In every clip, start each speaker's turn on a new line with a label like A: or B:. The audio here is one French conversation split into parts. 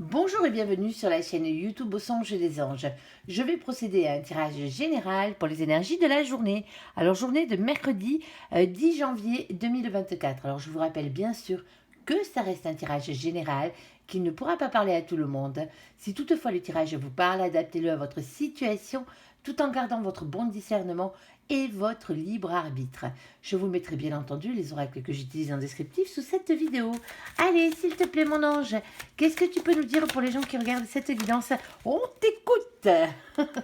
A: Bonjour et bienvenue sur la chaîne YouTube Au Songe des Anges. Je vais procéder à un tirage général pour les énergies de la journée. Alors journée de mercredi 10 janvier 2024. Alors je vous rappelle bien sûr que ça reste un tirage général qui ne pourra pas parler à tout le monde. Si toutefois le tirage vous parle, adaptez-le à votre situation tout en gardant votre bon discernement et votre libre arbitre. Je vous mettrai bien entendu les oracles que j'utilise en descriptif sous cette vidéo. Allez, s'il te plaît mon ange, qu'est-ce que tu peux nous dire pour les gens qui regardent cette guidance? On t'écoute.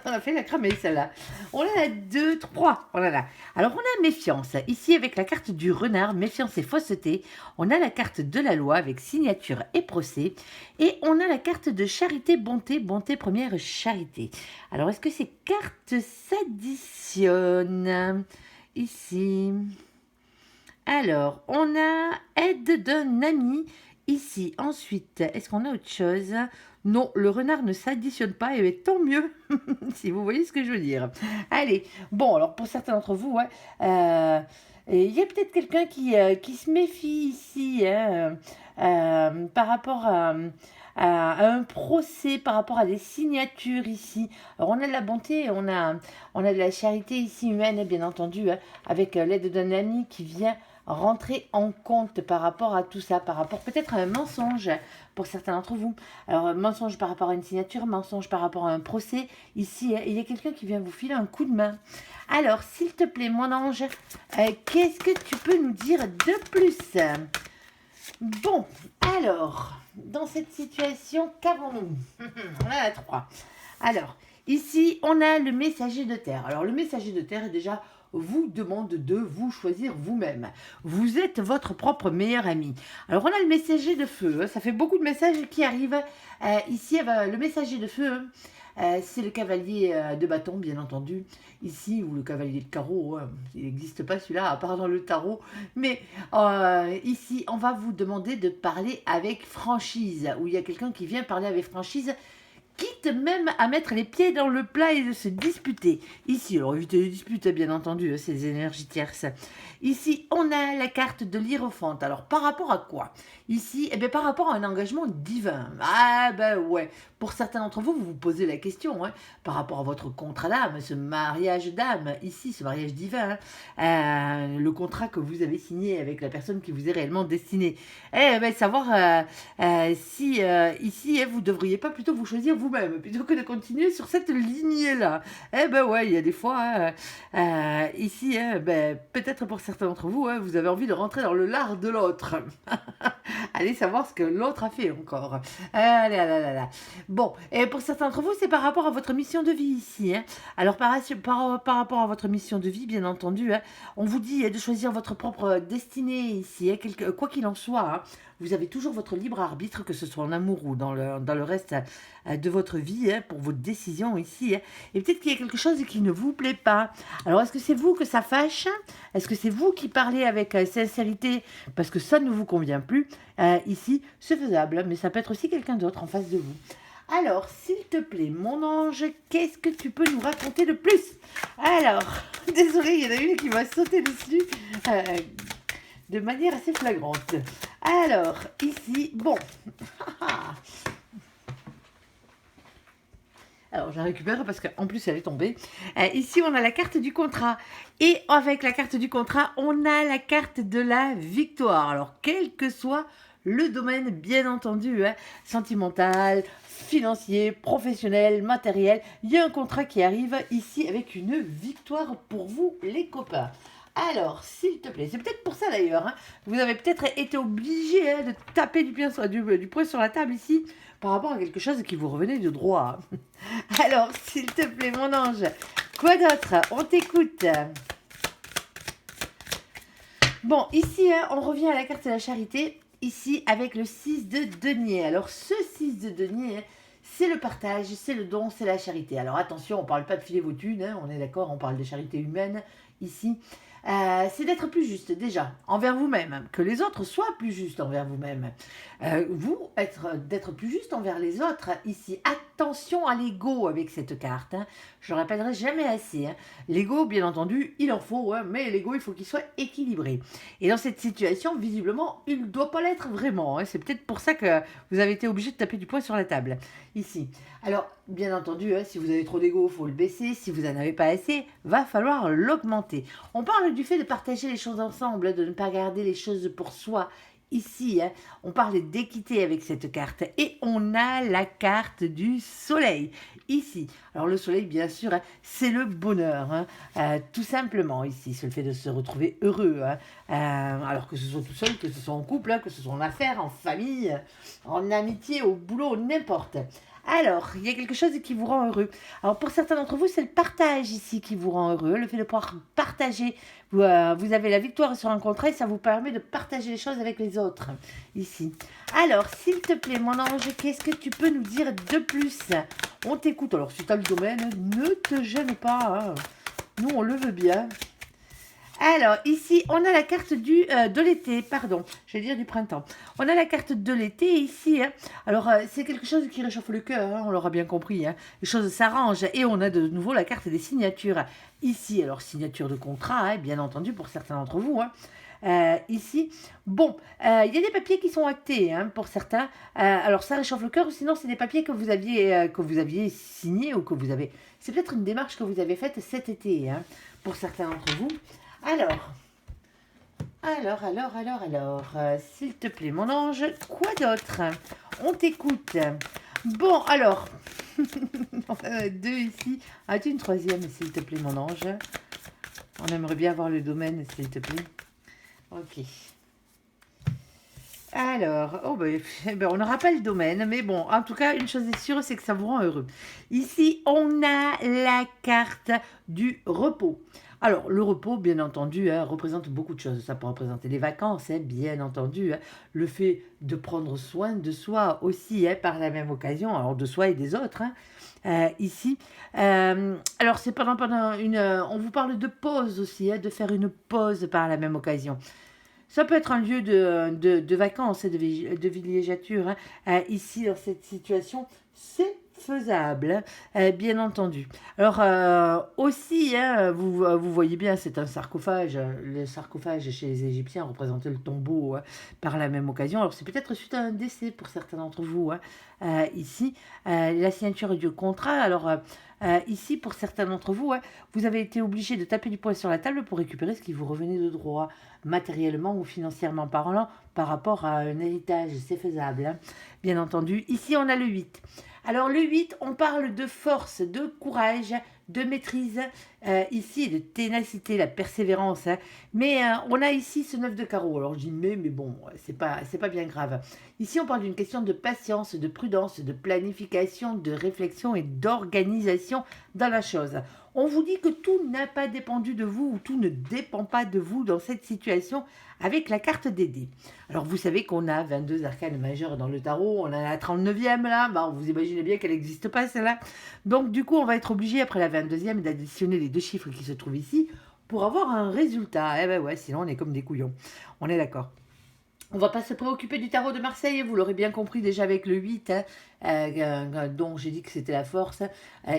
A: On a fait la cramée celle-là. On en a 2, 3. Oh là là. Alors on a méfiance. Ici avec la carte du renard, méfiance et fausseté. On a la carte de la loi avec signature et procès. Et on a la carte de charité, bonté, bonté première charité. Alors est-ce que ces cartes s'additionnent ici? Alors, on a aide d'un ami ici. Ensuite, est-ce qu'on a autre chose? Non, le renard ne s'additionne pas, et tant mieux, si vous voyez ce que je veux dire. Allez, bon, alors pour certains d'entre vous, ouais, il y a peut-être quelqu'un qui se méfie ici hein, par rapport à un procès, par rapport à des signatures ici. Alors on a de la bonté, on a de la charité ici humaine, bien entendu, hein, avec l'aide d'un ami qui vient rentrer en compte par rapport à tout ça, par rapport peut-être à un mensonge pour certains d'entre vous. Alors, mensonge par rapport à une signature, mensonge par rapport à un procès. Ici, il y a quelqu'un qui vient vous filer un coup de main. Alors, s'il te plaît, mon ange, qu'est-ce que tu peux nous dire de plus? Bon, alors, dans cette situation, qu'avons-nous? On a la 3. Alors, ici, on a le messager de terre. Alors, le messager de terre, déjà, vous demande de vous choisir vous-même. Vous êtes votre propre meilleur ami. Alors, on a le messager de feu. Ça fait beaucoup de messages qui arrivent. Ici, le messager de feu, c'est le cavalier de bâton, bien entendu. Ici, ou le cavalier de carreau. Il n'existe pas celui-là, à part dans le tarot. Mais ici, on va vous demander de parler avec franchise. Où il y a quelqu'un qui vient parler avec franchise, quitte même à mettre les pieds dans le plat et de se disputer. Ici, alors évitez les disputes, bien entendu, c'est des énergies tierces. Ici, on a la carte de l'Hiérophante. Alors, par rapport à quoi? Ici, eh bien, par rapport à un engagement divin. Ah, ben ouais. Pour certains d'entre vous, vous vous posez la question, hein, par rapport à votre contrat d'âme, ce mariage d'âme, ici, ce mariage divin, le contrat que vous avez signé avec la personne qui vous est réellement destinée. Eh bien, savoir si ici, vous ne devriez pas plutôt vous choisir vous-même, plutôt que de continuer sur cette lignée-là. Eh ben ouais, il y a des fois, ici, ben, peut-être pour certains d'entre vous, vous avez envie de rentrer dans le lard de l'autre. Allez savoir ce que l'autre a fait encore. Ah là là là là. Bon, et pour certains d'entre vous, c'est par rapport à votre mission de vie ici. Alors, par rapport à votre mission de vie, bien entendu, on vous dit de choisir votre propre destinée ici. Quoi qu'il en soit, vous avez toujours votre libre arbitre, que ce soit en amour ou dans le reste de votre vie, pour vos décisions ici. Et peut-être qu'il y a quelque chose qui ne vous plaît pas. Alors, est-ce que c'est vous que ça fâche? Est-ce que c'est vous qui parlez avec sincérité parce que ça ne vous convient plus? Ici, c'est faisable, mais ça peut être aussi quelqu'un d'autre en face de vous. Alors, s'il te plaît, mon ange, qu'est-ce que tu peux nous raconter de plus? Alors, désolée, il y en a une qui m'a sauté dessus de manière assez flagrante. Alors, ici, bon. Alors, je la récupère parce qu'en plus, elle est tombée. Ici, on a la carte du contrat. Et avec la carte du contrat, on a la carte de la victoire. Alors, quel que soit le domaine, bien entendu, sentimental, financier, professionnel, matériel, il y a un contrat qui arrive ici avec une victoire pour vous, les copains. Alors, s'il te plaît, c'est peut-être pour ça d'ailleurs, vous avez peut-être été obligé de taper du poing sur la table ici par rapport à quelque chose qui vous revenait de droit. Alors, s'il te plaît, mon ange, quoi d'autre? On t'écoute. Bon, ici, on revient à la carte de la charité, ici, avec le 6 de denier. Alors, ce 6 de denier, c'est le partage, c'est le don, c'est la charité. Alors, attention, on ne parle pas de filer vos thunes, on est d'accord, on parle de charité humaine, ici. C'est d'être plus juste, déjà, envers vous-même, que les autres soient plus justes envers vous-même. D'être plus juste envers les autres, ici, à attention à l'ego avec cette carte. Hein. Je ne le répéterai jamais assez. Hein. L'ego, bien entendu, il en faut, hein, mais l'ego, il faut qu'il soit équilibré. Et dans cette situation, visiblement, il ne doit pas l'être vraiment. Hein. C'est peut-être pour ça que vous avez été obligé de taper du poing sur la table, ici. Alors, bien entendu, hein, si vous avez trop d'ego, il faut le baisser. Si vous n'en avez pas assez, va falloir l'augmenter. On parle du fait de partager les choses ensemble, de ne pas garder les choses pour soi. Ici, hein, on parle d'équité avec cette carte et on a la carte du soleil ici. Alors le soleil, bien sûr, hein, c'est le bonheur, hein, tout simplement ici. C'est le fait de se retrouver heureux, hein, alors que ce soit tout seul, que ce soit en couple, hein, que ce soit en affaires, en famille, en amitié, au boulot, n'importe. Alors, il y a quelque chose qui vous rend heureux. Alors, pour certains d'entre vous, c'est le partage ici qui vous rend heureux. Le fait de pouvoir partager. Vous avez la victoire sur un contrat et ça vous permet de partager les choses avec les autres. Ici. Alors, s'il te plaît, mon ange, qu'est-ce que tu peux nous dire de plus? On t'écoute. Alors, si tu as le domaine, ne te gêne pas. Hein. Nous, on le veut bien. Alors, ici, on a la carte de l'été, pardon, je vais dire du printemps. On a la carte de l'été ici. Hein. Alors, c'est quelque chose qui réchauffe le cœur, hein, on l'aura bien compris. Hein. Les choses s'arrangent et on a de nouveau la carte des signatures. Ici, alors, signature de contrat, hein, bien entendu, pour certains d'entre vous. Hein. Ici, bon, il y a des papiers qui sont actés hein, pour certains. Alors, ça réchauffe le cœur ou sinon, c'est des papiers que vous aviez signés ou que vous avez... C'est peut-être une démarche que vous avez faite cet été, hein, pour certains d'entre vous. Alors, s'il te plaît, mon ange, quoi d'autre? On t'écoute. Bon, alors, on en a deux ici. As-tu une troisième, s'il te plaît, mon ange? On aimerait bien avoir le domaine, s'il te plaît. Ok. Alors, oh ben, on n'aura pas le domaine, mais bon, en tout cas, une chose est sûre, c'est que ça vous rend heureux. Ici, on a la carte du repos. Alors, le repos, bien entendu, hein, représente beaucoup de choses. Ça peut représenter les vacances, hein, bien entendu. Hein, le fait de prendre soin de soi aussi, hein, par la même occasion, alors de soi et des autres. Hein, ici, alors c'est pendant on vous parle de pause aussi, hein, de faire une pause par la même occasion. Ça peut être un lieu de vacances, de villégiature. Hein. Ici, dans cette situation, c'est faisable, bien entendu. Alors, aussi, hein, vous voyez bien, c'est un sarcophage. Le sarcophage chez les Égyptiens représentait le tombeau hein, par la même occasion. Alors, c'est peut-être suite à un décès pour certains d'entre vous. Hein. Ici, la signature du contrat. Alors, ici, pour certains d'entre vous, hein, vous avez été obligé de taper du poing sur la table pour récupérer ce qui vous revenait de droit, matériellement ou financièrement parlant, par rapport à un héritage. C'est faisable, hein, bien entendu. Ici, on a le 8. Alors, le 8, on parle de force, de courage, de maîtrise, ici, de ténacité, la persévérance. Hein. Mais on a ici ce 9 de carreau. Alors, je dis mais bon, c'est pas bien grave. Ici, on parle d'une question de patience, de prudence, de planification, de réflexion et d'organisation dans la chose. On vous dit que tout n'a pas dépendu de vous ou tout ne dépend pas de vous dans cette situation avec la carte des dés. Alors, vous savez qu'on a 22 arcanes majeures dans le tarot. On a la 39e là. Bah, vous imaginez bien qu'elle n'existe pas celle-là. Donc, du coup, on va être obligé après la 22e d'additionner les deux chiffres qui se trouvent ici pour avoir un résultat. Eh ben ouais, sinon on est comme des couillons. On est d'accord. On ne va pas se préoccuper du tarot de Marseille, vous l'aurez bien compris déjà avec le 8, hein, dont j'ai dit que c'était la force.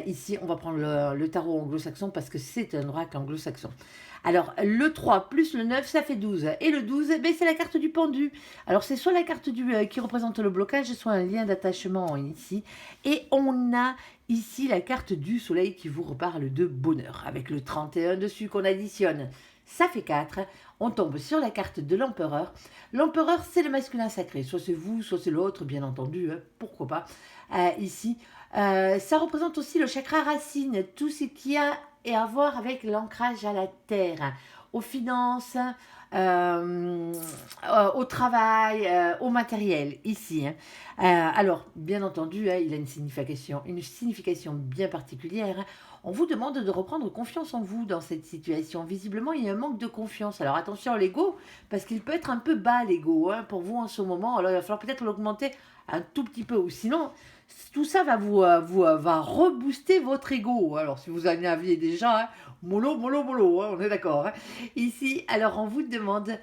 A: Ici, on va prendre le tarot anglo-saxon parce que c'est un oracle anglo-saxon. Alors, le 3 plus le 9, ça fait 12. Et le 12, ben, c'est la carte du pendu. Alors, c'est soit la carte qui représente le blocage, soit un lien d'attachement ici. Et on a ici la carte du soleil qui vous reparle de bonheur, avec le 31 dessus qu'on additionne. Ça fait 4. On tombe sur la carte de l'empereur. L'empereur, c'est le masculin sacré. Soit c'est vous, soit c'est l'autre, bien entendu. Hein, pourquoi pas. Ici, ça représente aussi le chakra racine. Tout ce qui a à voir avec l'ancrage à la terre, aux finances, au travail, au matériel, ici. Hein. Alors, bien entendu, hein, il a une signification bien particulière. Hein. On vous demande de reprendre confiance en vous dans cette situation. Visiblement, il y a un manque de confiance. Alors attention à l'ego, parce qu'il peut être un peu bas l'ego hein, pour vous en ce moment. Alors il va falloir peut-être l'augmenter un tout petit peu, ou sinon, tout ça va va rebooster votre ego. Alors, si vous en aviez déjà, hein, mollo, mollo, mollo, hein, on est d'accord. Hein. Ici, alors, on vous demande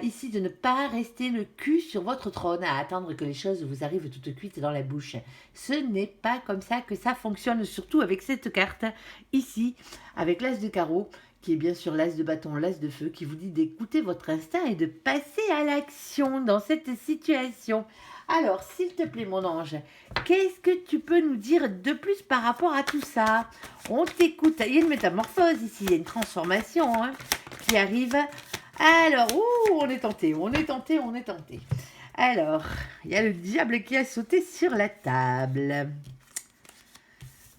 A: ici de ne pas rester le cul sur votre trône à attendre que les choses vous arrivent toutes cuites dans la bouche. Ce n'est pas comme ça que ça fonctionne, surtout avec cette carte ici, avec l'as de carreau, qui est bien sûr l'as de bâton, l'as de feu, qui vous dit d'écouter votre instinct et de passer à l'action dans cette situation. Alors, s'il te plaît, mon ange, qu'est-ce que tu peux nous dire de plus par rapport à tout ça? On t'écoute. Il y a une métamorphose ici, il y a une transformation hein, qui arrive. Alors, on est tenté, on est tenté, on est tenté. Alors, il y a le diable qui a sauté sur la table.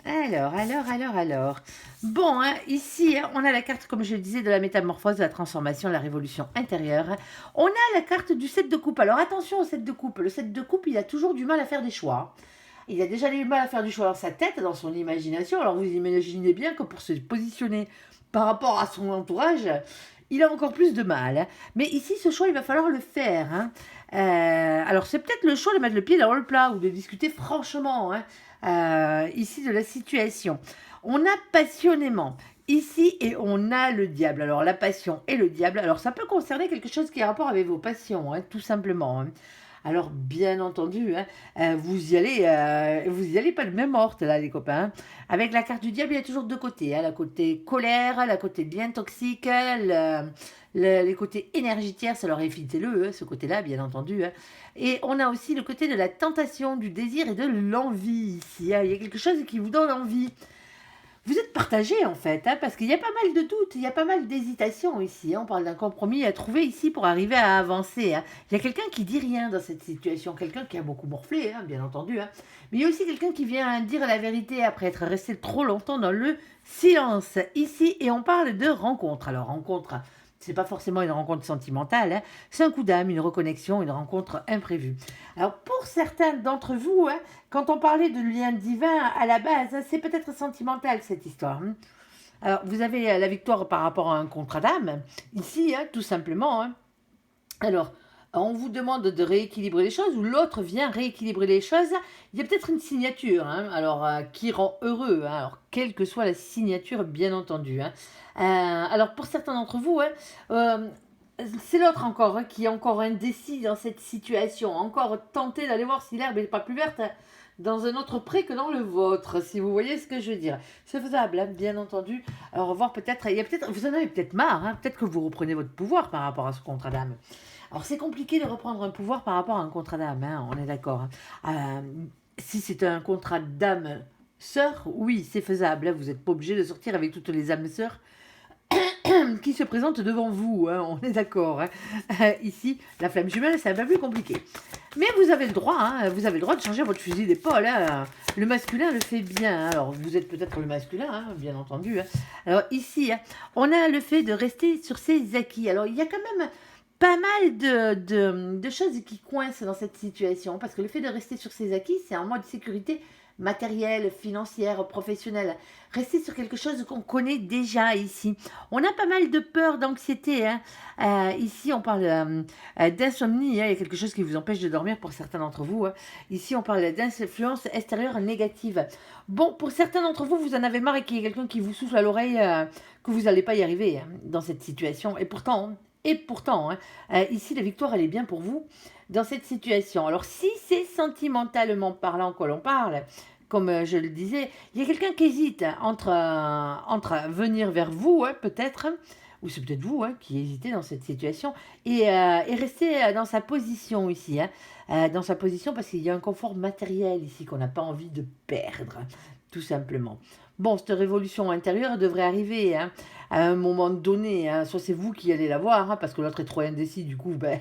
A: Alors. Bon, hein, ici, hein, on a la carte, comme je le disais, de la métamorphose, de la transformation, de la révolution intérieure. On a la carte du 7 de coupe. Alors, attention au 7 de coupe. Le 7 de coupe, il a toujours du mal à faire des choix. Il a déjà du mal à faire du choix dans sa tête, dans son imagination. Alors, vous imaginez bien que pour se positionner par rapport à son entourage, il a encore plus de mal. Hein. Mais ici, ce choix, il va falloir le faire. Hein. Alors, c'est peut-être le choix de mettre le pied dans le plat ou de discuter franchement. Hein. Ici de la situation. On a passionnément ici et on a le diable. Alors la passion et le diable, alors ça peut concerner quelque chose qui a rapport avec vos passions, hein, tout simplement. Hein. Alors bien entendu, hein, vous y allez pas de même morte là les copains. Hein. Avec la carte du diable, il y a toujours deux côtés. Hein, la côté colère, la côté bien toxique, les côtés énergétiques, alors évitez-le, hein, ce côté-là bien entendu. Hein. Et on a aussi le côté de la tentation, du désir et de l'envie ici. Hein. Il y a quelque chose qui vous donne envie. Vous êtes partagé en fait, hein, parce qu'il y a pas mal de doutes, il y a pas mal d'hésitations ici. Hein. On parle d'un compromis à trouver ici pour arriver à avancer. Hein. Il y a quelqu'un qui dit rien dans cette situation, quelqu'un qui a beaucoup morflé, hein, bien entendu. Hein. Mais il y a aussi quelqu'un qui vient dire la vérité après être resté trop longtemps dans le silence ici. Et on parle de rencontre. Alors rencontre, c'est pas forcément une rencontre sentimentale, hein. C'est un coup d'âme, une reconnexion, une rencontre imprévue. Alors pour certains d'entre vous, hein, quand on parlait de lien divin à la base, hein, c'est peut-être sentimental cette histoire. Hein. Alors vous avez la victoire par rapport à un contrat d'âme, ici, hein, tout simplement. Hein. Alors, on vous demande de rééquilibrer les choses ou l'autre vient rééquilibrer les choses. Il y a peut-être une signature, hein, alors qui rend heureux. Hein, alors, quelle que soit la signature, bien entendu. Hein. Alors, pour certains d'entre vous, hein, c'est l'autre encore hein, qui est encore indécis dans cette situation, encore tenté d'aller voir si l'herbe n'est pas plus verte dans un autre pré que dans le vôtre, si vous voyez ce que je veux dire. C'est faisable, hein, bien entendu. Alors, voir peut-être, vous en avez peut-être marre, hein, peut-être que vous reprenez votre pouvoir par rapport à ce contrat d'âme. Alors, c'est compliqué de reprendre un pouvoir par rapport à un contrat d'âme, hein, on est d'accord. Hein. Si c'est un contrat d'âme sœur, oui, c'est faisable. Hein, vous n'êtes pas obligé de sortir avec toutes les âmes sœurs qui se présentent devant vous, hein, on est d'accord. Hein. Ici, la flamme jumelle, c'est un peu plus compliqué. Mais vous avez le droit, hein, vous avez le droit de changer votre fusil d'épaule. Hein. Le masculin le fait bien. Hein. Alors, vous êtes peut-être le masculin, hein, bien entendu. Hein. Alors, ici, hein, on a le fait de rester sur ses acquis. Alors, il y a quand même pas mal de choses qui coincent dans cette situation. Parce que le fait de rester sur ses acquis, c'est en mode sécurité matérielle, financière, professionnelle. Rester sur quelque chose qu'on connaît déjà ici. On a pas mal de peur, d'anxiété. Hein. Ici, on parle d'insomnie. Hein. Il y a quelque chose qui vous empêche de dormir pour certains d'entre vous. Hein. Ici, on parle d'influence extérieure négative. Bon, pour certains d'entre vous, vous en avez marre et qu'il y a quelqu'un qui vous souffle à l'oreille que vous n'allez pas y arriver hein, dans cette situation. Et pourtant, hein, ici, la victoire, elle est bien pour vous dans cette situation. Alors, si c'est sentimentalement parlant que l'on parle, comme je le disais, il y a quelqu'un qui hésite entre venir vers vous, hein, peut-être, ou c'est peut-être vous hein, qui hésitez dans cette situation, et rester dans sa position ici, hein, dans sa position parce qu'il y a un confort matériel ici qu'on n'a pas envie de perdre, tout simplement. Bon, cette révolution intérieure devrait arriver hein, à un moment donné, hein, soit c'est vous qui allez la voir, hein, parce que l'autre est trop indécis, du coup, ben...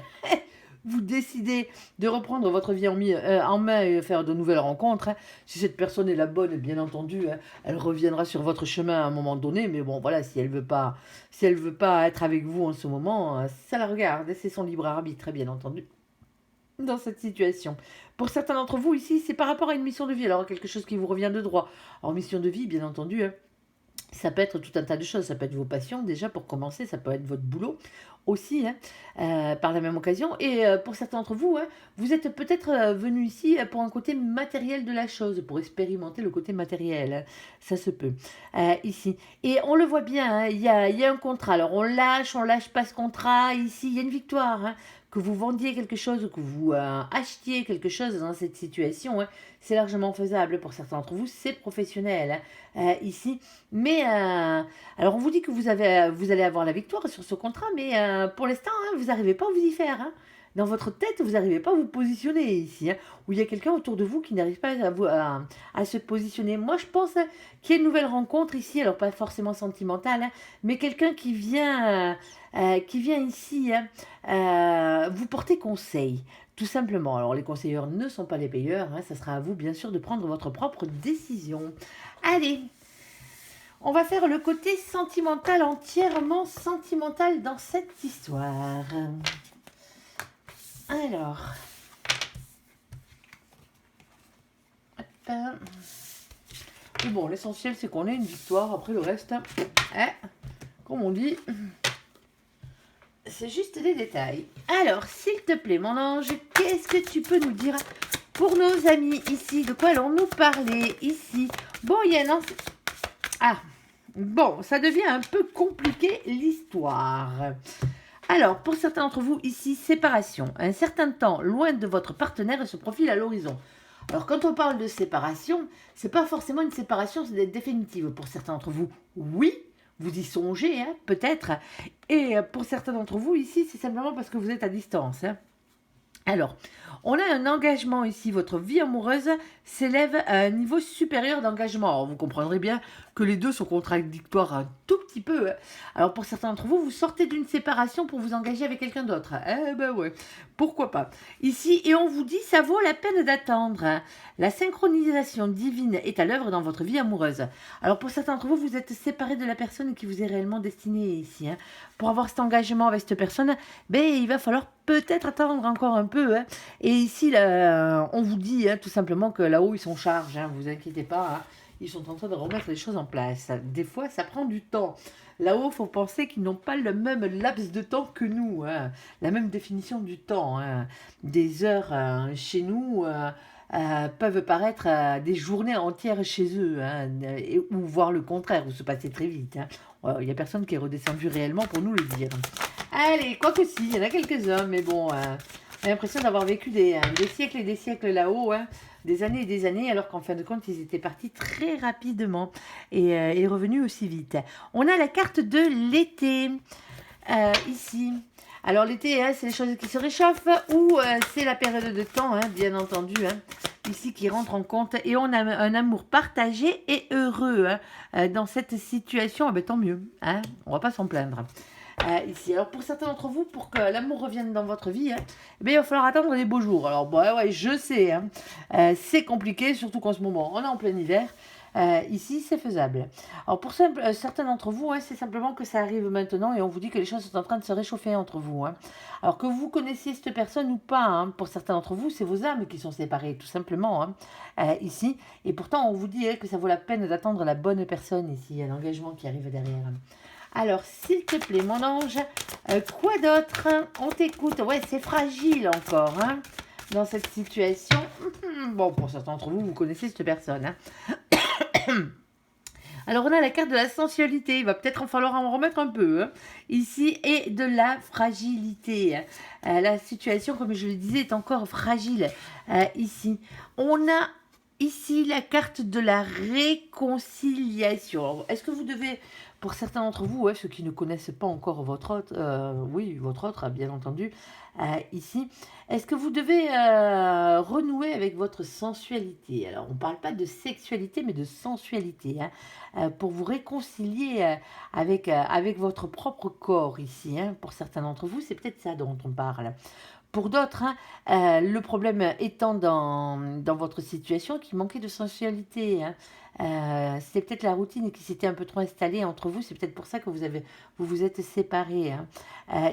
A: vous décidez de reprendre votre vie en main et faire de nouvelles rencontres, hein. Si cette personne est la bonne, bien entendu, hein, elle reviendra sur votre chemin à un moment donné. Mais bon, voilà, si elle veut pas être avec vous en ce moment, ça la regarde. C'est son libre arbitre, bien entendu, dans cette situation. Pour certains d'entre vous ici, c'est par rapport à une mission de vie. Alors quelque chose qui vous revient de droit. En mission de vie, bien entendu. Hein, Ça peut être tout un tas de choses, ça peut être vos passions déjà pour commencer, ça peut être votre boulot aussi, hein, par la même occasion. Et pour certains d'entre vous, hein, vous êtes peut-être venu ici pour un côté matériel de la chose, pour expérimenter le côté matériel, hein. Ça se peut ici. Et on le voit bien, hein, il y a un contrat. Alors on lâche pas ce contrat. Ici, il y a une victoire, hein. Que vous vendiez quelque chose, que vous achetiez quelque chose dans cette situation, hein, c'est largement faisable pour certains d'entre vous, c'est professionnel, hein, ici. Mais alors on vous dit que vous allez avoir la victoire sur ce contrat, mais pour l'instant, hein, vous n'arrivez pas à vous y faire, hein. Dans votre tête, vous n'arrivez pas à vous positionner ici, hein, où il y a quelqu'un autour de vous qui n'arrive pas à se positionner. Moi, je pense qu'il y a une nouvelle rencontre ici, alors pas forcément sentimentale, hein, mais quelqu'un qui vient ici, hein, vous porter conseil. Tout simplement. Alors les conseilleurs ne sont pas les payeurs, hein, ça sera à vous bien sûr de prendre votre propre décision. Allez, on va faire le côté sentimental, entièrement sentimental dans cette histoire. Alors, hop. Et bon, l'essentiel c'est qu'on ait une victoire. Après le reste, comme on dit, c'est juste des détails. Alors, s'il te plaît, mon ange, qu'est-ce que tu peux nous dire pour nos amis ici? De quoi allons-nous parler ici? Bon, il y a un... Ah, bon, ça devient un peu compliqué l'histoire. Alors, pour certains d'entre vous, ici, séparation. Un certain temps loin de votre partenaire se profile à l'horizon. Alors, quand on parle de séparation, c'est pas forcément une séparation définitive. Pour certains d'entre vous, oui, vous y songez, hein, peut-être. Et pour certains d'entre vous, ici, c'est simplement parce que vous êtes à distance, hein. Alors, on a un engagement ici. Votre vie amoureuse s'élève à un niveau supérieur d'engagement. Alors, vous comprendrez bien que les deux sont contradictoires un tout petit peu, hein. Alors, pour certains d'entre vous, vous sortez d'une séparation pour vous engager avec quelqu'un d'autre. Eh ben ouais, pourquoi pas. Ici, et on vous dit, ça vaut la peine d'attendre, hein. La synchronisation divine est à l'œuvre dans votre vie amoureuse. Alors, pour certains d'entre vous, vous êtes séparés de la personne qui vous est réellement destinée ici, hein. Pour avoir cet engagement avec cette personne, ben, il va falloir peut-être attendre encore un peu, hein. Et ici, là, on vous dit, hein, tout simplement que là-haut, ils sont charges, hein, vous inquiétez pas, hein. Ils sont en train de remettre les choses en place. Des fois, ça prend du temps. Là-haut, il faut penser qu'ils n'ont pas le même laps de temps que nous, hein, la même définition du temps, hein. Des heures chez nous peuvent paraître des journées entières chez eux, hein, ou voir le contraire, ou se passer très vite, hein. Il n'y a personne qui est redescendu réellement pour nous le dire. Allez, quoique si, il y en a quelques-uns, mais bon, j'ai l'impression d'avoir vécu des siècles et des siècles là-haut, hein, des années et des années, alors qu'en fin de compte, ils étaient partis très rapidement et revenus aussi vite. On a la carte de l'été, ici. Alors l'été, hein, c'est les choses qui se réchauffent, ou c'est la période de temps, hein, bien entendu, hein, ici qui rentre en compte, et on a un amour partagé et heureux, hein, dans cette situation. Ah ben, tant mieux, hein, on va pas s'en plaindre. Ici. Alors pour certains d'entre vous, pour que l'amour revienne dans votre vie, hein, eh bien, il va falloir attendre les beaux jours. Alors bon, ouais, je sais, hein, c'est compliqué, surtout qu'en ce moment, on est en plein hiver. Ici, c'est faisable. Alors pour certains d'entre vous, hein, c'est simplement que ça arrive maintenant et on vous dit que les choses sont en train de se réchauffer entre vous, hein. Alors que vous connaissiez cette personne ou pas, hein, pour certains d'entre vous, c'est vos âmes qui sont séparées, tout simplement, hein, ici. Et pourtant, on vous dit, hein, que ça vaut la peine d'attendre la bonne personne ici, l'engagement qui arrive derrière. Alors, s'il te plaît, mon ange, quoi d'autre? On t'écoute. Ouais, c'est fragile encore, hein, dans cette situation. Bon, pour certains d'entre vous, vous connaissez cette personne, hein. Alors, on a la carte de la sensualité. Il va peut-être en falloir en remettre un peu, hein, ici, et de la fragilité. La situation, comme je le disais, est encore fragile, ici. On a ici la carte de la réconciliation. Est-ce que vous devez, pour certains d'entre vous, ouais, ceux qui ne connaissent pas encore votre hôte, oui, votre autre, bien entendu, ici, est-ce que vous devez renouer avec votre sensualité? Alors, on ne parle pas de sexualité, mais de sensualité, hein, pour vous réconcilier avec votre propre corps ici, hein. Pour certains d'entre vous, c'est peut-être ça dont on parle. Pour d'autres, hein, le problème étant dans votre situation qui manquait de sensualité, hein. C'est peut-être la routine qui s'était un peu trop installée entre vous. C'est peut-être pour ça que vous vous êtes séparés, hein.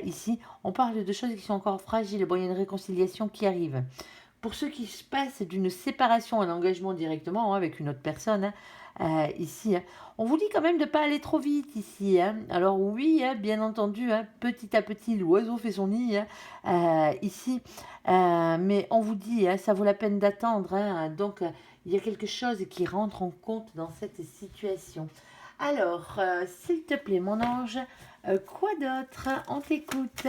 A: Ici, on parle de choses qui sont encore fragiles. Bon, il y a une réconciliation qui arrive. pour ceux qui se passent d'une séparation à un engagement directement avec une autre personne, ici, on vous dit quand même de ne pas aller trop vite ici. Alors oui, bien entendu, petit à petit, l'oiseau fait son nid ici. Mais on vous dit, ça vaut la peine d'attendre. Donc, il y a quelque chose qui rentre en compte dans cette situation. Alors, s'il te plaît, mon ange, quoi d'autre? On t'écoute.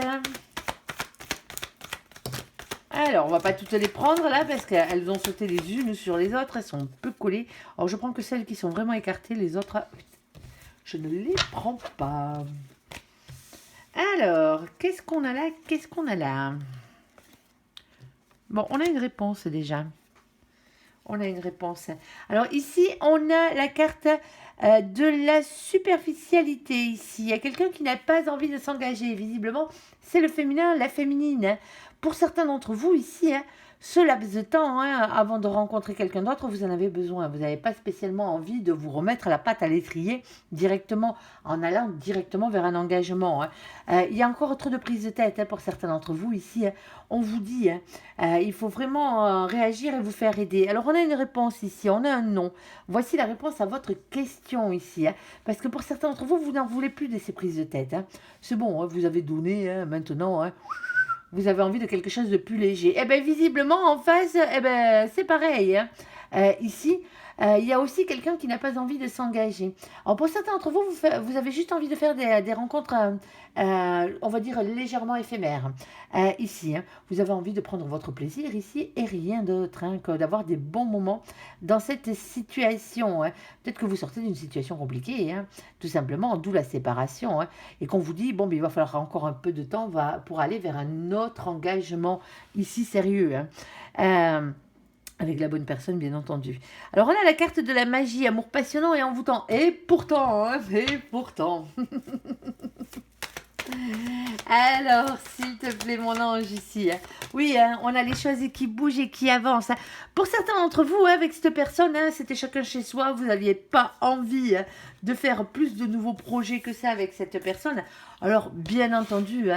A: Alors, on va pas toutes les prendre là parce qu'elles ont sauté les unes sur les autres. Elles sont peu collées. Alors, je prends que celles qui sont vraiment écartées. Les autres, je ne les prends pas. Alors, qu'est-ce qu'on a là? Qu'est-ce qu'on a là? Bon, on a une réponse déjà. On a une réponse. Alors ici, on a la carte de la superficialité ici. Il y a quelqu'un qui n'a pas envie de s'engager. Visiblement, c'est le féminin, la féminine. Pour certains d'entre vous ici, ce laps de temps, avant de rencontrer quelqu'un d'autre, vous en avez besoin. Vous n'avez pas spécialement envie de vous remettre la patte à l'étrier directement, en allant directement vers un engagement. Il y a encore trop de prise de tête pour certains d'entre vous ici. On vous dit, il faut vraiment réagir et vous faire aider. Alors, on a une réponse ici, on a un non. Voici la réponse à votre question ici. Parce que pour certains d'entre vous, vous n'en voulez plus de ces prises de tête. C'est bon, vous avez donné, maintenant, vous avez envie de quelque chose de plus léger. Eh bien, visiblement, en face, c'est pareil. Ici, il y a aussi quelqu'un qui n'a pas envie de s'engager. Alors, pour certains d'entre vous, vous avez juste envie de faire des rencontres, on va dire, légèrement éphémères. Ici, vous avez envie de prendre votre plaisir ici et rien d'autre que d'avoir des bons moments dans cette situation. Peut-être que vous sortez d'une situation compliquée, tout simplement, d'où la séparation. Et qu'on vous dit, bon, il va falloir encore un peu de temps pour aller vers un autre engagement ici sérieux. Avec la bonne personne, bien entendu. Alors, on a la carte de la magie, amour passionnant et envoûtant. Et pourtant, Alors, s'il te plaît, mon ange, ici. Oui, on a les choses qui bougent et qui avancent. Pour certains d'entre vous, avec cette personne, c'était chacun chez soi. Vous n'aviez pas envie de faire plus de nouveaux projets que ça avec cette personne. Alors, bien entendu,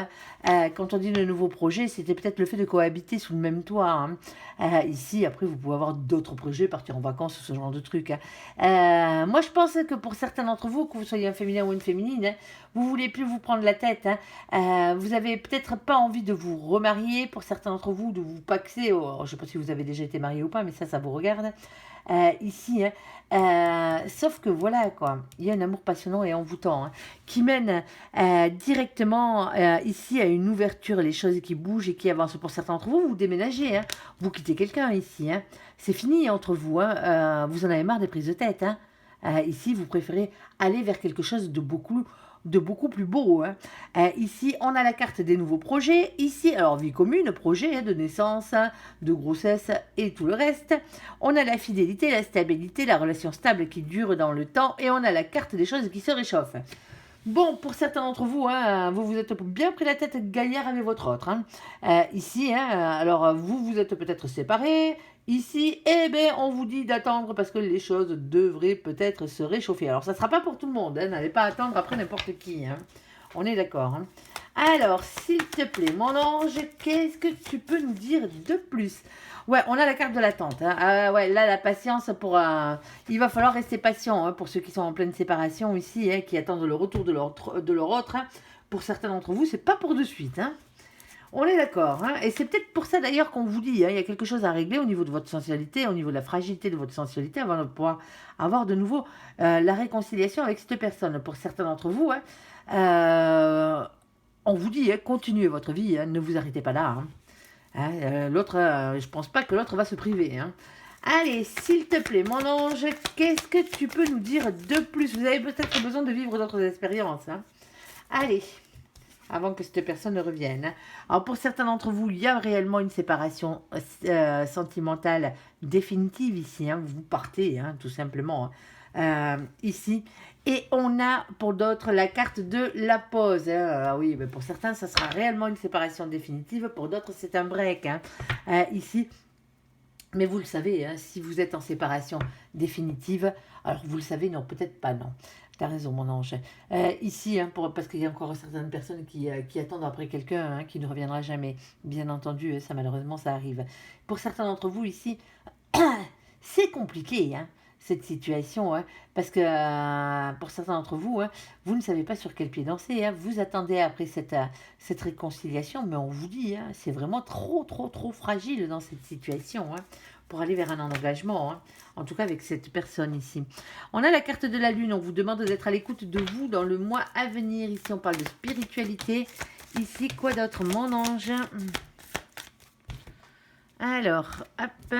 A: quand on dit de nouveaux projets, c'était peut-être le fait de cohabiter sous le même toit. Ici, après, vous pouvez avoir d'autres projets, partir en vacances, ce genre de trucs. Moi, je pense que pour certains d'entre vous, que vous soyez un féminin ou une féminine, vous voulez plus vous prendre la tête. Vous avez peut-être pas envie de vous remarier, pour certains d'entre vous, de vous paxer. Je ne sais pas si vous avez déjà été marié ou pas, mais ça vous regarde. Ici, sauf que voilà quoi, il y a un amour passionnant et envoûtant qui mène directement ici à une ouverture, les choses qui bougent et qui avancent. Pour certains d'entre vous, vous déménagez, vous quittez quelqu'un ici, c'est fini entre vous, vous en avez marre des prises de tête. Ici, vous préférez aller vers quelque chose de beaucoup plus beau. Ici, on a la carte des nouveaux projets. Ici, alors vie commune, projet de naissance, de grossesse et tout le reste. On a la fidélité, la stabilité, la relation stable qui dure dans le temps. Et on a la carte des choses qui se réchauffent. Bon, pour certains d'entre vous, vous êtes bien pris la tête gaillard avec votre autre. Ici, alors vous êtes peut-être séparés. Ici, on vous dit d'attendre parce que les choses devraient peut-être se réchauffer. Alors, ça ne sera pas pour tout le monde. N'allez pas attendre après n'importe qui. On est d'accord. Alors, s'il te plaît, mon ange, qu'est-ce que tu peux nous dire de plus? Ouais, on a la carte de l'attente. Ouais, là, la patience pour... il va falloir rester patient pour ceux qui sont en pleine séparation ici, qui attendent le retour de leur autre. Pour certains d'entre vous, c'est pas pour de suite. On est d'accord. Et c'est peut-être pour ça d'ailleurs qu'on vous dit, il y a quelque chose à régler au niveau de votre sensualité, au niveau de la fragilité de votre sensualité, avant de pouvoir avoir de nouveau la réconciliation avec cette personne. Pour certains d'entre vous, on vous dit, continuez votre vie, ne vous arrêtez pas là. L'autre, je pense pas que l'autre va se priver. Allez, s'il te plaît, mon ange, qu'est-ce que tu peux nous dire de plus? Vous avez peut-être besoin de vivre d'autres expériences. Allez, avant que cette personne ne revienne. Alors, pour certains d'entre vous, il y a réellement une séparation sentimentale définitive ici. Vous partez, tout simplement, ici. Et on a, pour d'autres, la carte de la pause. Oui, mais pour certains, ça sera réellement une séparation définitive. Pour d'autres, c'est un break. Ici, Mais vous le savez, hein, si vous êtes en séparation définitive, alors vous le savez, non, peut-être pas, non. T'as raison, mon ange. Ici, hein, parce qu'il y a encore certaines personnes qui attendent après quelqu'un hein, qui ne reviendra jamais. Bien entendu, ça malheureusement, ça arrive. Pour certains d'entre vous ici, c'est compliqué, hein, cette situation, hein, parce que pour certains d'entre vous, hein, vous ne savez pas sur quel pied danser. Hein, vous attendez après cette réconciliation, mais on vous dit, hein, c'est vraiment trop, trop, trop fragile dans cette situation hein, pour aller vers un engagement. Hein, en tout cas avec cette personne ici. On a la carte de la lune, on vous demande d'être à l'écoute de vous dans le mois à venir. Ici, on parle de spiritualité. Ici, quoi d'autre, mon ange? Alors, hop.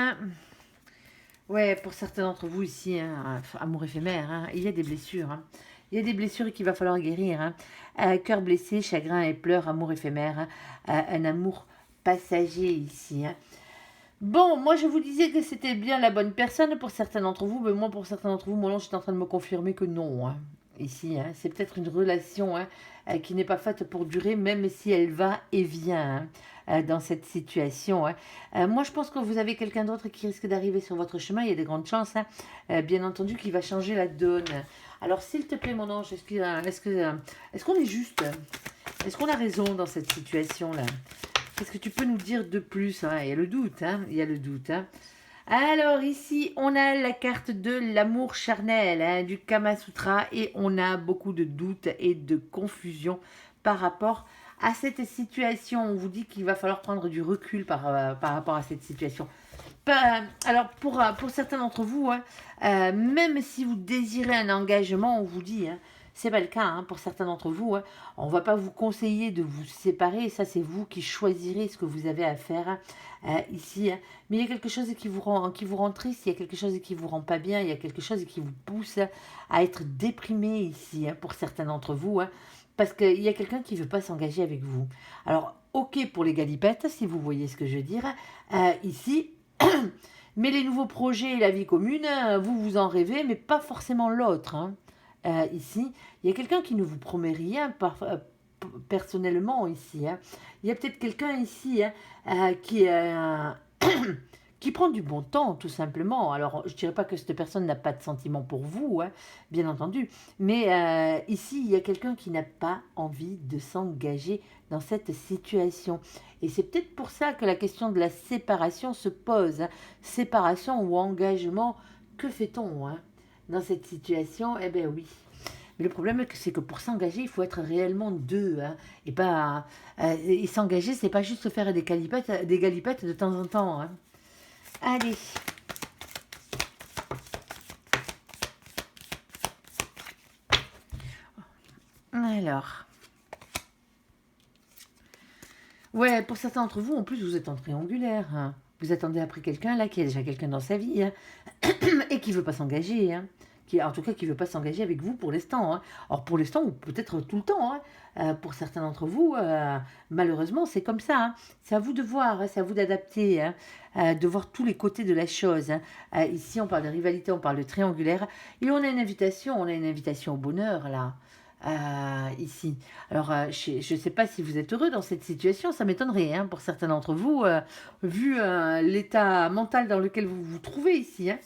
A: Ouais, pour certains d'entre vous ici, hein, amour éphémère, hein, il y a des blessures. Hein. Il y a des blessures qu'il va falloir guérir. Hein. Cœur blessé, chagrin et pleurs, amour éphémère. Hein. Un amour passager ici. Hein. Bon, moi je vous disais que c'était bien la bonne personne pour certains d'entre vous, mais moi pour certains d'entre vous, mon ange est en train de me confirmer que non. Hein. Ici, hein, c'est peut-être une relation hein, qui n'est pas faite pour durer, même si elle va et vient dans cette situation. Hein. Moi je pense que vous avez quelqu'un d'autre qui risque d'arriver sur votre chemin, il y a de grandes chances, hein, bien entendu, qui va changer la donne. Alors s'il te plaît mon ange, est-ce qu'on est juste? Est-ce qu'on a raison dans cette situation-là? Qu'est-ce que tu peux nous dire de plus hein? Il y a le doute, hein? Il y a le doute. Hein? Alors ici, on a la carte de l'amour charnel, hein, du Kama Sutra, et on a beaucoup de doutes et de confusion par rapport à cette situation. On vous dit qu'il va falloir prendre du recul par rapport à cette situation. Alors pour certains d'entre vous, hein, même si vous désirez un engagement, on vous dit... Hein, c'est pas le cas hein, pour certains d'entre vous. Hein. On va pas vous conseiller de vous séparer. Ça, c'est vous qui choisirez ce que vous avez à faire ici. Hein. Mais il y a quelque chose qui vous rend triste. Il y a quelque chose qui vous rend pas bien. Il y a quelque chose qui vous pousse à être déprimé ici hein, pour certains d'entre vous. Hein, parce qu'il y a quelqu'un qui veut pas s'engager avec vous. Alors, ok pour les galipettes, si vous voyez ce que je veux dire. Ici... mais les nouveaux projets et la vie commune, vous vous en rêvez, mais pas forcément l'autre. Hein. Ici, il y a quelqu'un qui ne vous promet rien personnellement ici. Hein. Il y a peut-être quelqu'un ici hein, qui prend du bon temps, tout simplement. Alors, je ne dirais pas que cette personne n'a pas de sentiment pour vous, hein, bien entendu. Mais ici, il y a quelqu'un qui n'a pas envie de s'engager dans cette situation. Et c'est peut-être pour ça que la question de la séparation se pose. Hein. Séparation ou engagement, que fait-on hein, dans cette situation? Eh bien oui. Mais le problème, c'est que pour s'engager, il faut être réellement deux. Hein, et pas et s'engager, c'est pas juste faire des galipettes de temps en temps. Hein. Allez. Alors. Ouais, pour certains d'entre vous, en plus, vous êtes en triangulaire. Hein. Vous attendez après quelqu'un, là, qui a déjà quelqu'un dans sa vie, hein, et qui ne veut pas s'engager. Hein. En tout cas, qui ne veut pas s'engager avec vous pour l'instant. Hein. Alors, pour l'instant, ou peut-être tout le temps. Hein. Pour certains d'entre vous, malheureusement, c'est comme ça. Hein. C'est à vous de voir, hein, c'est à vous d'adapter, hein, de voir tous les côtés de la chose. Hein. Ici, on parle de rivalité, on parle de triangulaire. Et on a une invitation au bonheur, là. Ici. Alors, je ne sais pas si vous êtes heureux dans cette situation, ça m'étonnerait hein, pour certains d'entre vous, vu l'état mental dans lequel vous vous trouvez ici. Hein.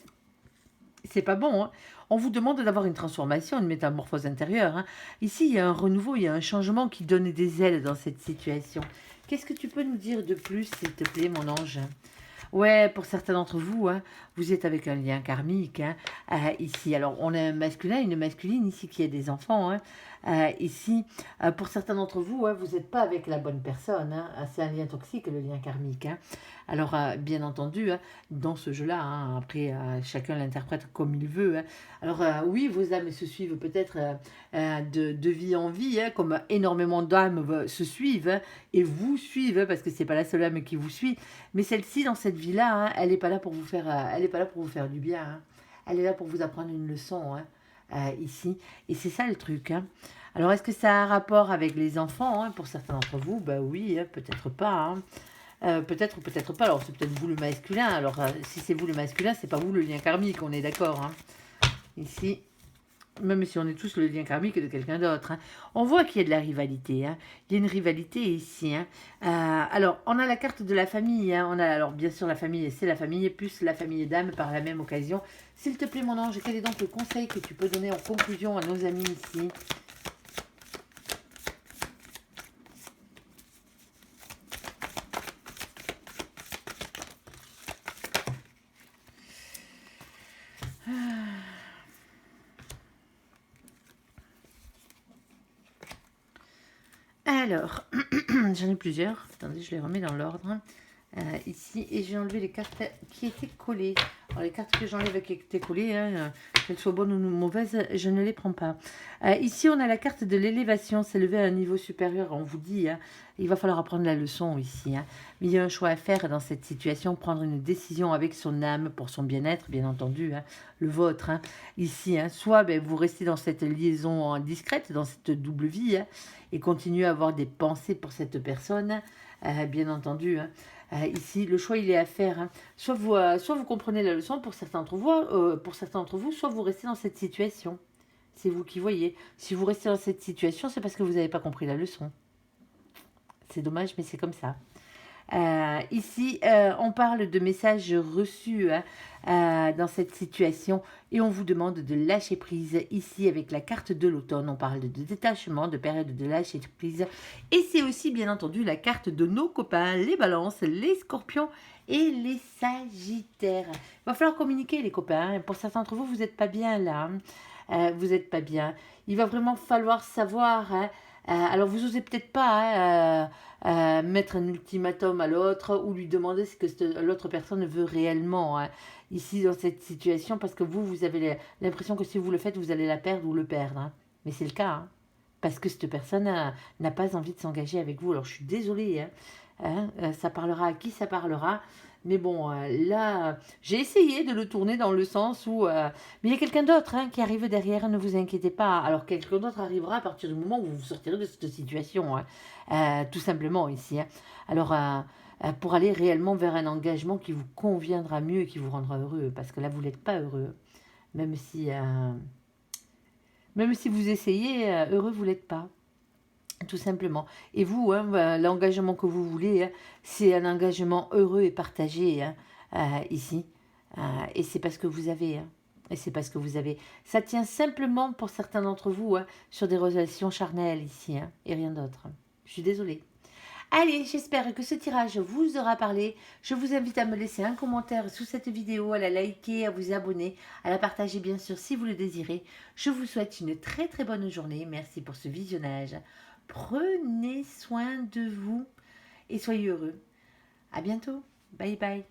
A: C'est pas bon. Hein. On vous demande d'avoir une transformation, une métamorphose intérieure. Hein. Ici, il y a un renouveau, il y a un changement qui donne des ailes dans cette situation. Qu'est-ce que tu peux nous dire de plus, s'il te plaît, mon ange? Ouais, pour certains d'entre vous, hein, vous êtes avec un lien karmique. Hein, ici, alors on a un masculin, une masculine ici qui a des enfants. Hein, ici, pour certains d'entre vous, hein, vous n'êtes pas avec la bonne personne. Hein, c'est un lien toxique, le lien karmique. Hein. Alors, bien entendu, hein, dans ce jeu-là, hein, après, chacun l'interprète comme il veut. Hein. Alors, oui, vos âmes se suivent peut-être de vie en vie, hein, comme énormément d'âmes se suivent hein, et vous suivent, hein, parce que c'est pas la seule âme qui vous suit. Mais celle-ci, dans cette vie-là, hein, elle n'est pas là pour vous faire, elle est pas là pour vous faire du bien. Hein. Elle est là pour vous apprendre une leçon hein, ici. Et c'est ça le truc. Hein. Alors, est-ce que ça a un rapport avec les enfants hein, pour certains d'entre vous? Bah oui, hein, peut-être pas. Hein. Peut-être ou peut-être pas. Alors, c'est peut-être vous le masculin. Alors, si c'est vous le masculin, c'est pas vous le lien karmique, on est d'accord. Hein. Ici. même si on est tous le lien karmique de quelqu'un d'autre. Hein. On voit qu'il y a de la rivalité. Hein. Il y a une rivalité ici. Hein. Alors, on a la carte de la famille. Hein. On a, alors, bien sûr, la famille, c'est la famille, plus la famille d'âme par la même occasion. S'il te plaît, mon ange, quel est donc le conseil que tu peux donner en conclusion à nos amis ici? Alors, j'en ai plusieurs. Attendez, je les remets dans l'ordre. Ici, et j'ai enlevé les cartes qui étaient collées. Alors, les cartes que j'enlève qui étaient collées, hein, qu'elles soient bonnes ou mauvaises, je ne les prends pas. Ici, on a la carte de l'élévation, s'élever à un niveau supérieur. On vous dit, hein, il va falloir apprendre la leçon ici. Hein. Mais il y a un choix à faire dans cette situation, prendre une décision avec son âme pour son bien-être, bien entendu, hein, le vôtre. Hein. Ici, hein, soit vous restez dans cette liaison discrète, dans cette double vie, hein, et continuez à avoir des pensées pour cette personne, bien entendu. Hein. Ici, le choix, il est à faire. Hein. Soit vous comprenez la leçon pour certains d'entre vous, soit vous restez dans cette situation. C'est vous qui voyez. Si vous restez dans cette situation, c'est parce que vous n'avez pas compris la leçon. C'est dommage, mais c'est comme ça. Ici, on parle de messages reçus hein, dans cette situation et on vous demande de lâcher prise. Ici, avec la carte de l'automne, on parle de détachement, de période de lâcher prise. Et c'est aussi, bien entendu, la carte de nos copains, les balances, les scorpions et les sagittaires. Il va falloir communiquer, les copains. Pour certains d'entre vous, vous n'êtes pas bien là. Vous n'êtes pas bien. Il va vraiment falloir savoir... Hein, alors, vous n'osez peut-être pas mettre un ultimatum à l'autre ou lui demander ce que l'autre personne veut réellement hein, ici dans cette situation parce que vous avez l'impression que si vous le faites, vous allez la perdre ou le perdre. Hein. Mais c'est le cas. Hein, parce que cette personne n'a pas envie de s'engager avec vous. Alors, je suis désolée. Ça parlera à qui ça parlera. Mais bon, là, j'ai essayé de le tourner dans le sens où... mais il y a quelqu'un d'autre hein, qui arrive derrière, ne vous inquiétez pas. Alors, quelqu'un d'autre arrivera à partir du moment où vous sortirez de cette situation, hein, tout simplement ici. Hein. Alors, pour aller réellement vers un engagement qui vous conviendra mieux et qui vous rendra heureux. Parce que là, vous n'êtes pas heureux. Même si vous essayez, heureux, vous l'êtes pas. Tout simplement. Et vous, hein, l'engagement que vous voulez, hein, c'est un engagement heureux et partagé hein, ici. Et c'est parce que vous avez. Hein, et c'est parce que vous avez. Ça tient simplement pour certains d'entre vous hein, sur des relations charnelles ici. Hein, et rien d'autre. Je suis désolée. Allez, j'espère que ce tirage vous aura parlé. Je vous invite à me laisser un commentaire sous cette vidéo, à la liker, à vous abonner, à la partager bien sûr si vous le désirez. Je vous souhaite une très très bonne journée. Merci pour ce visionnage. Prenez soin de vous et soyez heureux. À bientôt. Bye bye.